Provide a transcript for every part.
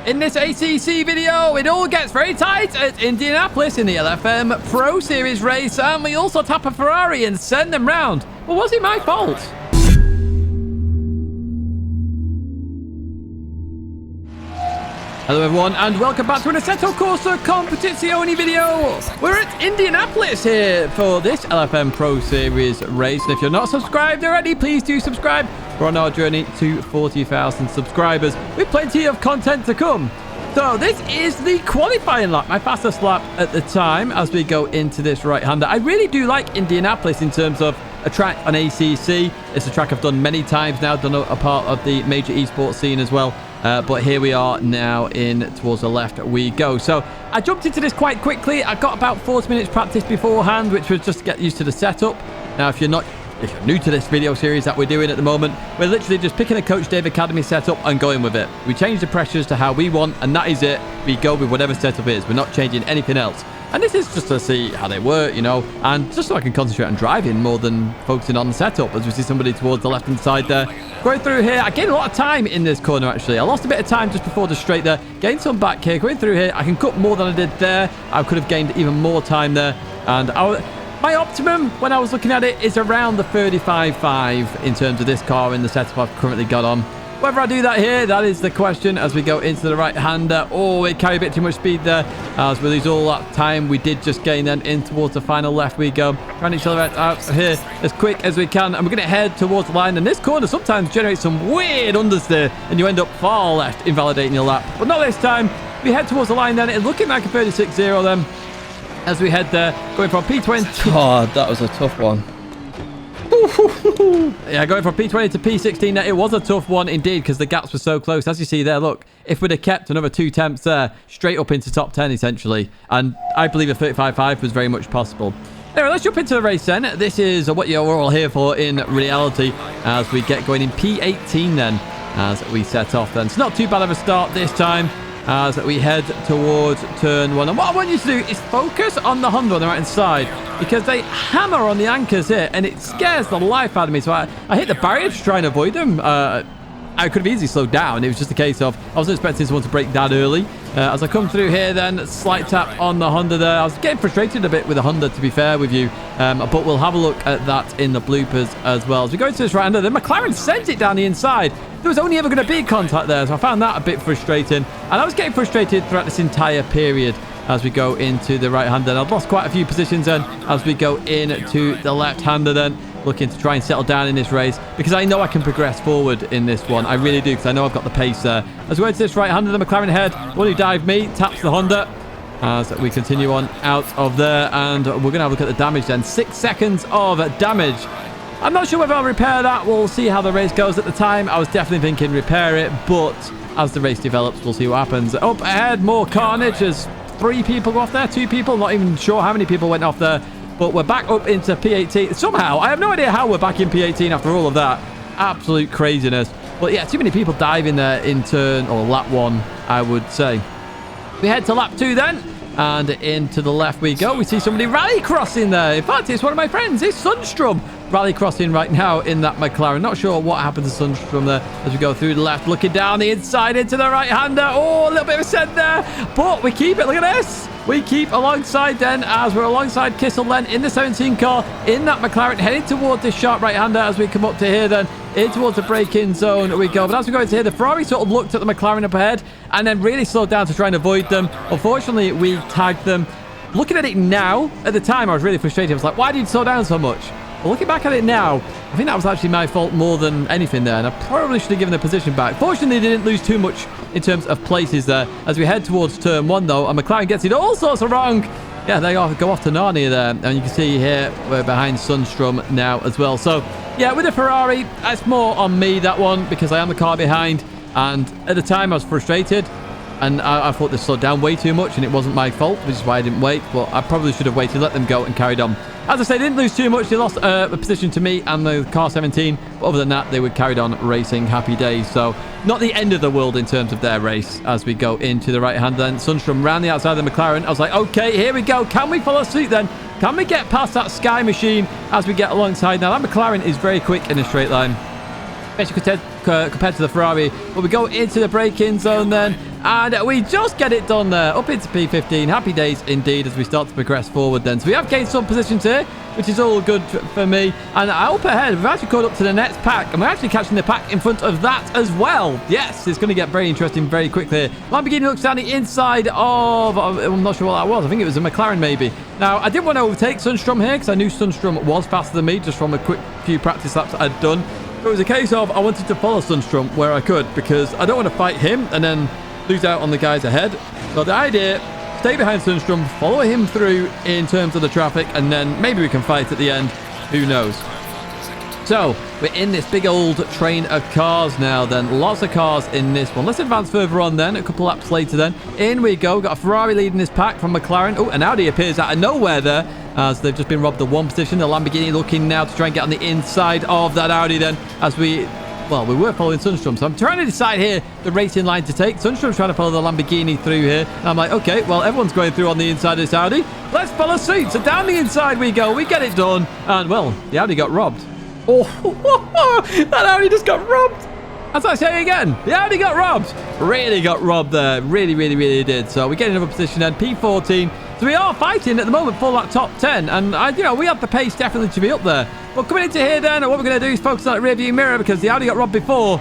In this ACC video, it all gets very tight at Indianapolis in the LFM Pro Series race, and we also tap a Ferrari and send them round. Well, was it my fault? Hello everyone, and welcome back to an Assetto Corsa Competizione video. We're at Indianapolis here for this LFM Pro Series race, and if you're not subscribed already, please do subscribe. We're on our journey to 40,000 subscribers with plenty of content to come. So this is the qualifying lap, my fastest lap at the time as we go into this right-hander. I really do like Indianapolis in terms of a track on ACC. It's a track I've done many times now, done a part of the major esports scene as well. But here we are now in towards the left we go. So I jumped into this quite quickly. I got about 40 minutes practice beforehand, which was just to get used to the setup. Now, if you're new to this video series that we're doing at the moment, we're literally just picking a Coach Dave Academy setup and going with it. We change the pressures to how we want, and that is it. We go with whatever setup is. We're not changing anything else. And this is just to see how they work, you know, and just so I can concentrate on driving more than focusing on the setup. As we see somebody towards the left-hand side there. Going through here, I gained a lot of time in this corner, actually. I lost a bit of time just before the straight there. Gained some back here. Going through here, I can cut more than I did there. I could have gained even more time there. And my optimum, when I was looking at it, is around the 35.5 in terms of this car in the setup I've currently got on. Whether I do that here, that is the question as we go into the right-hander. Oh, we carry a bit too much speed there as we lose all that time. We did just gain then in towards the final left we go. Trying to accelerate out here as quick as we can. And we're going to head towards the line. And this corner sometimes generates some weird unders there. And you end up far left, invalidating your lap. But not this time. We head towards the line then. It's looking like a 36.0 then. As we head there, going from P20. Oh, that was a tough one. Yeah, going from P20 to P16, it was a tough one indeed because the gaps were so close. As you see there, look, if we'd have kept another 2 temps there, straight up into top 10 essentially. And I believe a 35.5 was very much possible. Anyway, let's jump into the race then. This is what you're all here for in reality as we get going in P18 then as we set off then. It's not too bad of a start this time as we head towards turn 1. And what I want you to do is focus on the Honda on the right-hand side because they hammer on the anchors here and it scares the life out of me. So I hit the barrier to try and avoid them. I could have easily slowed down. It was just a case of I wasn't expecting someone to break that early. As I come through here then, slight tap on the Honda there. I was getting frustrated a bit with the Honda, to be fair with you. But we'll have a look at that in the bloopers as well. As we go into this right-hander, then McLaren sent it down the inside. There was only ever going to be contact there, so I found that a bit frustrating. And I was getting frustrated throughout this entire period as we go into the right-hander. I've lost quite a few positions then as we go into the left-hander then. Looking to try and settle down in this race because I know I can progress forward in this one. I really do because I know I've got the pace there. As we go into this right-hander, the McLaren head, one who dived me, taps the Honda as we continue on out of there. And we're going to have a look at the damage then. 6 seconds of damage. I'm not sure whether I'll repair that. We'll see how the race goes. At the time, I was definitely thinking repair it, but as the race develops, we'll see what happens. Up ahead, more carnage as 3 people go off there, 2 people. Not even sure how many people went off there. But we're back up into P18. Somehow, I have no idea how we're back in P18 after all of that. Absolute craziness. But yeah, too many people diving there in turn, or lap 1, I would say. We head to lap 2 then. And into the left we go. We see somebody rally crossing there. In fact, it's one of my friends. It's Sundstrom rally crossing right now in that McLaren. Not sure what happened to Sundstrom there as we go through the left. Looking down the inside into the right-hander. Oh, a little bit of a send there. But we keep it. Look at this. We keep alongside then as we're alongside Kissel then in the 17 car in that McLaren heading towards this sharp right-hander as we come up to here then in towards the braking zone we go. But as we go into here, the Ferrari sort of looked at the McLaren up ahead and then really slowed down to try and avoid them. Unfortunately, we tagged them. Looking at it now, at the time I was really frustrated. I was like, why did you slow down so much? But looking back at it now, I think that was actually my fault more than anything there. And I probably should have given the position back. Fortunately, they didn't lose too much in terms of places there. As we head towards turn 1, though, and McLaren gets it all sorts of wrong. Yeah, they go off to Narnia there. And you can see here, we're behind Sundstrom now as well. So, yeah, with the Ferrari, it's more on me, that one, because I am the car behind. And at the time, I was frustrated. And I thought they slowed down way too much, and it wasn't my fault, which is why I didn't wait. But I probably should have waited, let them go, and carried on. As I say, they didn't lose too much. They lost a position to me and the car 17. But other than that, they would carried on racing. Happy days. So not the end of the world in terms of their race as we go into the right-hand then. Sundstrom round the outside of the McLaren. I was like, okay, here we go. Can we follow suit then? Can we get past that Sky machine as we get alongside? Now, that McLaren is very quick in a straight line. Especially compared to the Ferrari. But we go into the braking zone then. And we just get it done there. Up into P15. Happy days indeed as we start to progress forward then. So we have gained some positions here, which is all good for me. And up ahead, we've actually caught up to the next pack. And we're actually catching the pack in front of that as well. Yes, it's going to get very interesting very quickly. Lamborghini looks down the inside of... I'm not sure what that was. I think it was a McLaren maybe. Now, I didn't want to overtake Sundstrom here because I knew Sundstrom was faster than me just from a quick few practice laps I'd done. It was a case of I wanted to follow Sundstrom where I could because I don't want to fight him and then lose out on the guys ahead. So the idea, stay behind Sundstrom, follow him through in terms of the traffic, and then maybe we can fight at the end. Who knows? So we're in this big old train of cars now then. Lots of cars in this one. Let's advance further on then. A couple laps later then. In we go. Got a Ferrari leading this pack from McLaren. Oh, an Audi appears out of nowhere there as they've just been robbed of one position. The Lamborghini looking now to try and get on the inside of that Audi then as we... Well, we were following Sundstrom, so I'm trying to decide here the racing line to take. Sundstrom's trying to follow the Lamborghini through here. And I'm like, okay, well, everyone's going through on the inside of this Audi. Let's follow suit. So down the inside we go. We get it done. And, well, the Audi got robbed. Oh, that Audi just got robbed. As I say again, the Audi got robbed. Really got robbed there. Really, really, really did. So we get another position then, P14. So we are fighting at the moment for that top 10. And, we have the pace definitely to be up there. But coming into here then, what we're going to do is focus on that rear view mirror because the Audi got robbed before.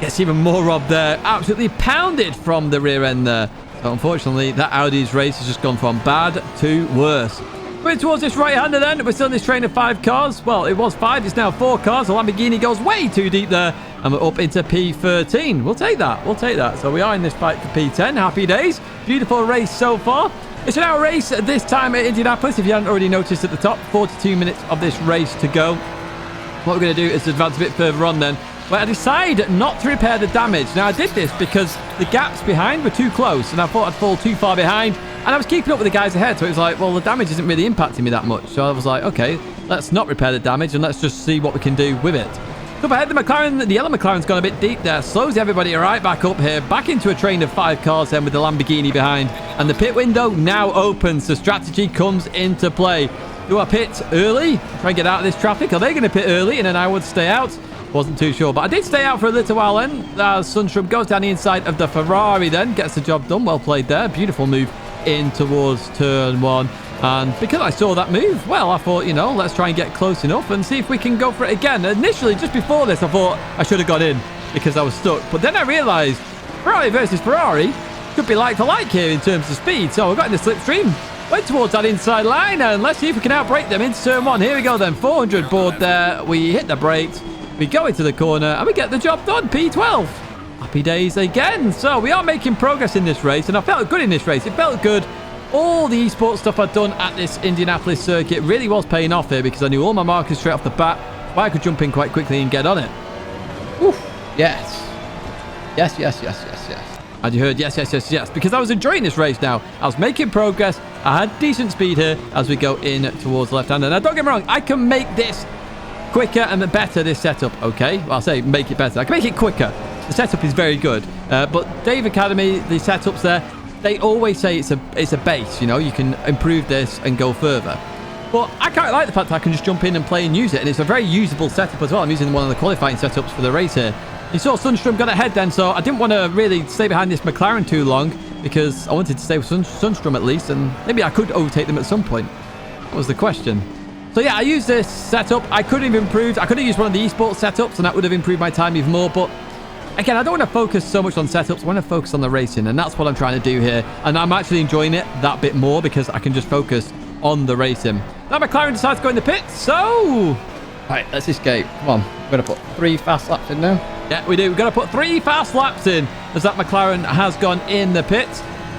Gets even more robbed there. Absolutely pounded from the rear end there. So unfortunately, that Audi's race has just gone from bad to worse. Going towards this right-hander then. We're still in this train of 5 cars. Well, it was 5. It's now 4 cars. The Lamborghini goes way too deep there. And we're up into P13. We'll take that. We'll take that. So we are in this fight for P10. Happy days. Beautiful race so far. It's an hour race this time at Indianapolis. If you hadn't already noticed at the top, 42 minutes of this race to go. What we're going to do is advance a bit further on then. But I decided not to repair the damage. Now, I did this because the gaps behind were too close. And I thought I'd fall too far behind. And I was keeping up with the guys ahead. So it was like, well, the damage isn't really impacting me that much. So I was like, okay, let's not repair the damage. And let's just see what we can do with it. Up ahead, the McLaren, the yellow McLaren's gone a bit deep there. Slows everybody right back up here. Back into a train of 5 cars then with the Lamborghini behind. And the pit window now opens. The strategy comes into play. Do I pit early? Try and get out of this traffic. Are they going to pit early and then I would stay out? Wasn't too sure. But I did stay out for a little while then. Sundstrom goes down the inside of the Ferrari then. Gets the job done. Well played there. Beautiful move in towards turn 1. And because I saw that move, well, I thought, let's try and get close enough and see if we can go for it again. Initially, just before this, I thought I should have got in because I was stuck. But then I realized Ferrari versus Ferrari could be like for like here in terms of speed. So I got in the slipstream, went towards that inside line, and let's see if we can outbrake them into turn 1. Here we go then, 400 board there. We hit the brakes, we go into the corner, and we get the job done, P12. Happy days again. So we are making progress in this race, and I felt good in this race. It felt good. All the esports stuff I'd done at this Indianapolis circuit really was paying off here because I knew all my markers straight off the bat, so I could jump in quite quickly and get on it. Oof. Yes. Yes, yes, yes, yes, yes. And you heard yes, yes, yes, yes, because I was enjoying this race now. I was making progress. I had decent speed here as we go in towards the left-hander. Now, don't get me wrong, I can make this quicker and better, this setup, okay? Well, I'll say make it better. I can make it quicker. The setup is very good. But Dave Academy, the setups there, they always say it's a base, you can improve this and go further. But I quite like the fact that I can just jump in and play and use it, and it's a very usable setup as well. I'm using one of the qualifying setups for the race here. You saw Sundstrom got ahead then, so I didn't want to really stay behind this McLaren too long because I wanted to stay with Sundstrom at least, and maybe I could overtake them at some point. That was the question. So yeah, I used this setup. I could have improved. I could have used one of the esports setups, and that would have improved my time even more, but again, I don't want to focus so much on setups. I want to focus on the racing, and that's what I'm trying to do here. And I'm actually enjoying it that bit more because I can just focus on the racing. Now McLaren decides to go in the pit, so... Right, let's escape. Come on. We're going to put 3 fast laps in now. Yeah, we do. We're going to put 3 fast laps in as that McLaren has gone in the pit.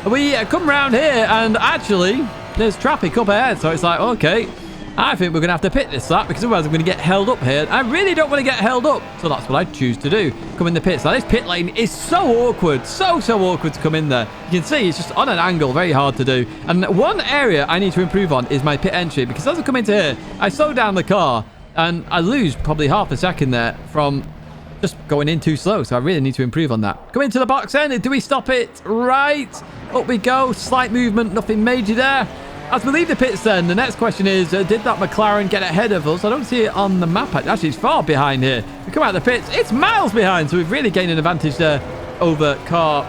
We come round here, and actually, there's traffic up ahead. So it's like, okay, I think we're going to have to pit this lap because otherwise I'm going to get held up here. I really don't want to get held up. So that's what I choose to do. Come in the pits. Now, this pit lane is so awkward. So awkward to come in there. You can see it's just on an angle. Very hard to do. And one area I need to improve on is my pit entry. Because as I come into here, I slow down the car. And I lose probably half a second there from just going in too slow. So I really need to improve on that. Come into the box then. Do we stop it? Right. Up we go. Slight movement. Nothing major there. As we leave the pits then, the next question is, did that McLaren get ahead of us? I don't see it on the map. Actually, it's far behind here. We come out of the pits. It's miles behind. So we've really gained an advantage there over car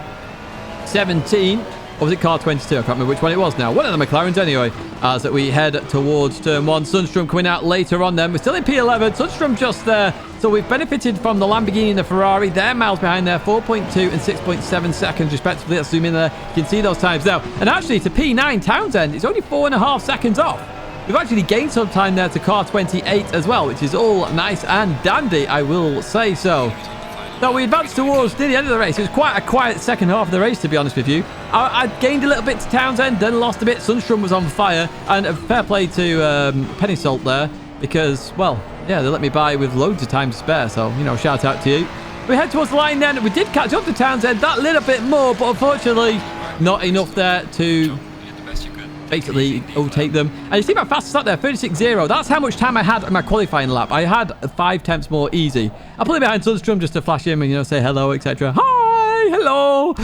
17. Or was it car 22? I can't remember which one it was now. One of the McLarens anyway. As we head towards turn 1. Sundstrom coming out later on then. We're still in P11. Sundstrom just there. So we've benefited from the Lamborghini and the Ferrari. They're miles behind there. 4.2 and 6.7 seconds respectively. Let's zoom in there. You can see those times now. And actually to P9 Townsend, it's only 4.5 seconds off. We've actually gained some time there to car 28 as well, which is all nice and dandy, I will say so. So we advanced towards near the end of the race. It was quite a quiet second half of the race, to be honest with you. I gained a little bit to Townsend, then lost a bit. Sundstrom was on fire. And a fair play to Penny Salt there because, well, yeah, they let me by with loads of time to spare. So, you know, shout out to you. We head towards the line then. We did catch up to Townsend that little bit more, but unfortunately not enough there to basically overtake them. And you see my fastest lap there, 36.0. That's how much time I had in my qualifying lap. I had 5 tenths more easy. I pulled it behind Sundstrom just to flash him and, you know, say hello, etc. Hi, hello.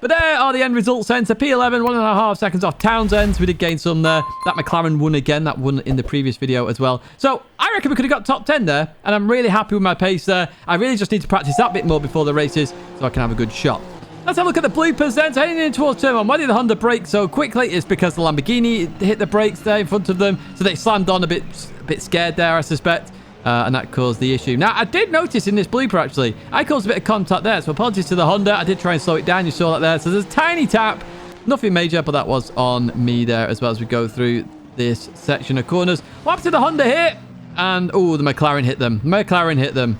But there are the end results then. So P11, 1.5 seconds off Townsend. So we did gain some there. That McLaren won again. That won in the previous video as well. So I reckon we could have got top 10 there. And I'm really happy with my pace there. I really just need to practice that bit more before the races so I can have a good shot. Let's have a look at the bloopers then. So heading in towards turn 1. Why did the Honda brake so quickly? It's because the Lamborghini hit the brakes there in front of them. So they slammed on a bit scared there, I suspect. And that caused the issue. Now, I did notice in this blooper, actually, I caused a bit of contact there. So apologies to the Honda. I did try and slow it down. You saw that there. So there's a tiny tap. Nothing major, but that was on me there as well as we go through this section of corners. What happened to the Honda here? And, oh, the McLaren hit them. McLaren hit them.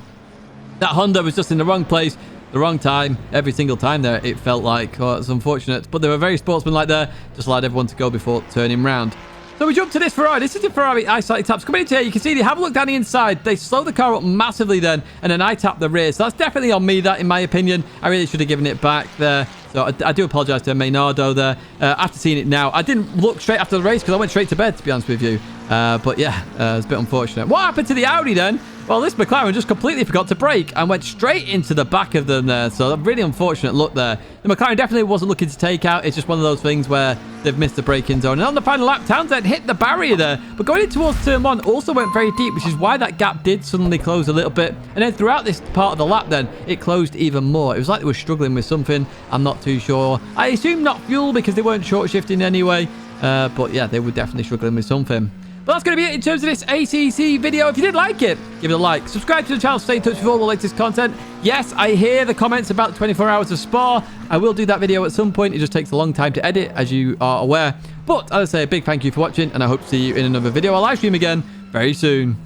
That Honda was just in the wrong place. The wrong time every single time there, it felt like. Oh, it's unfortunate, but they were very sportsmanlike there. Just allowed everyone to go before turning round. So we jump to this Ferrari. This is the Ferrari I-slightly taps. Coming into here, you can see they have a look down the inside. They slow the car up massively then, and then I tap the rear. So that's definitely on me, that, in my opinion. I really should have given it back there. So I do apologise to Maynardo there. After seeing it now, I didn't look straight after the race because I went straight to bed, to be honest with you. But yeah, it's a bit unfortunate. What happened to the Audi then? Well, this McLaren just completely forgot to brake and went straight into the back of them there. So a really unfortunate look there. The McLaren definitely wasn't looking to take out. It's just one of those things where they've missed the braking zone. And on the final lap, Townsend hit the barrier there. But going in towards turn 1 also went very deep, which is why that gap did suddenly close a little bit. And then throughout this part of the lap then, it closed even more. It was like they were struggling with something. I'm not too sure. I assume not fuel because they weren't short shifting anyway. But yeah, they were definitely struggling with something. But that's going to be it in terms of this ACC video. If you did like it, give it a like. Subscribe to the channel to stay in touch with all the latest content. Yes, I hear the comments about 24 hours of Spa. I will do that video at some point. It just takes a long time to edit, as you are aware. But as I say, a big thank you for watching, and I hope to see you in another video. I'll live stream again very soon.